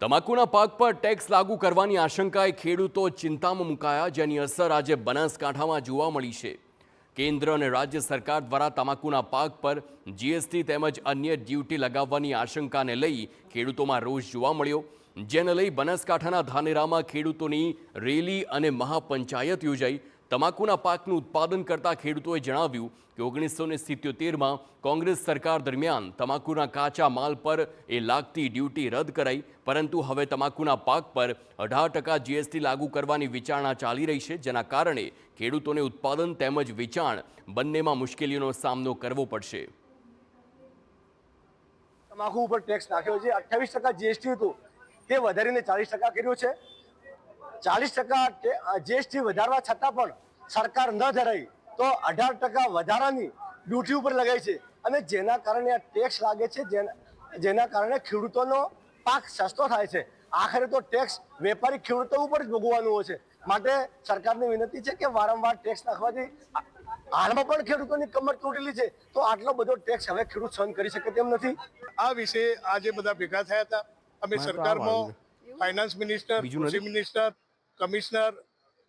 તમાકુના પાક પર ટેક્સ લાગુ કરવાની આશંકાએ ખેડૂતો ચિંતામાં મુકાયા, જેની અસર આજે બનાસકાંઠામાં જોવા મળી છે। કેન્દ્ર અને રાજ્ય સરકાર દ્વારા તમાકુના પાક પર જીએસટી તેમજ અન્ય ડ્યુટી લગાવવાની આશંકાને લઈ ખેડૂતોમાં રોષ જોવા મળ્યો, જેને લઈ બનાસકાંઠાના ધાનેરામાં ખેડૂતોની રેલી અને મહાપંચાયત યોજાઈ। તમાકુના પાકનું ઉત્પાદન કરતા ખેડૂતોએ જણાવ્યું કે 1977માં કોંગ્રેસ સરકાર દરમિયાન તમાકુના કાચા માલ પર લાગતી ડ્યુટી રદ કરાઈ, પરંતુ હવે તમાકુના પાક પર 18% જીએસટી લાગુ કરવાની વિચારણા ચાલી રહી છે, જેના કારણે ખેડૂતોને ઉત્પાદન તેમજ વેચાણ બંનેમાં મુશ્કેલીઓનો સામનો કરવો પડશે। તમાકુ ઉપર ટેક્સ નાખ્યો છે, 28% જીએસટી હતું તે વધારીને 40% કર્યું છે। 40% જીએસટી વધારવા છતાં પણ સરકાર ન ધરાઈ તો 18% વધારાની ડ્યુટી ઉપર લગાવી છે, અને જેના કારણે આ ટેક્સ લાગે છે, જેના કારણે ખેડૂતોનો પાક સસ્તો થાય છે। આખરે તો ટેક્સ વેપારી ખેડૂતો ઉપર જ ભોગવવાનું હોય છે। માટે સરકારને વિનંતી છે કે વારંવાર ટેક્સ નાખવાથી હાલમાં પણ ખેડૂતોની કમર તૂટેલી છે, તો આટલો બધો ટેક્સ હવે ખેડૂત સહન કરી શકે તેમ નથી। આ વિશે આજે બધા ભેગા થયા હતા। અમે સરકારમાં ફાઇનાન્સ મિનિસ્ટર, કૃષિ મિનિસ્ટર, કમિશનર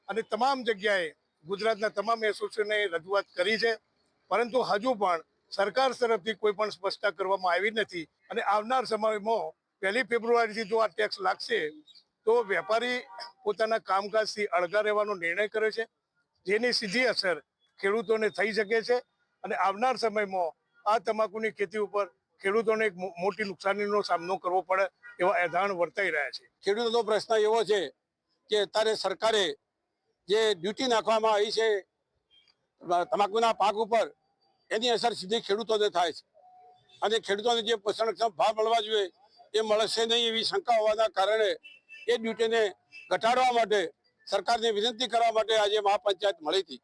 અને તમામ જગ્યાએ ગુજરાતના તમામ એસોસિએશનને રજૂઆત કરી છે, પરંતુ હજુ પણ સરકાર તરફથી કોઈ પણ સ્પષ્ટતા કરવામાં આવી નથી। અને આવનાર સમયમાં 1 ફેબ્રુઆરીથી જો આ ટેક્સ લાગશે તો વેપારી પોતાના કામકાજથી અળગા રહેવાનો નિર્ણય કર્યો છે, જેની સીધી અસર ખેડૂતોને થઈ શકે છે। અને આવનાર સમયમાં આ તમાકુની ખેતી ઉપર ખેડૂતોને એક મોટી નુકસાનીનો સામનો કરવો પડે એવા એધાણ વર્તાઈ રહ્યા છે। ખેડૂતોનો પ્રશ્ન એવો છે કે અત્યારે સરકારે જે ડ્યુટી નાખવામાં આવી છે તમાકુના પાક ઉપર, એની અસર સીધી ખેડૂતોને થાય છે, અને ખેડૂતોને જે પોષણક્ષમ ભાવ મળવા જોઈએ એ મળશે નહીં એવી શંકા હોવાના કારણે એ ડ્યુટીને ઘટાડવા માટે સરકારને વિનંતી કરવા માટે આજે મહાપંચાયત મળી હતી।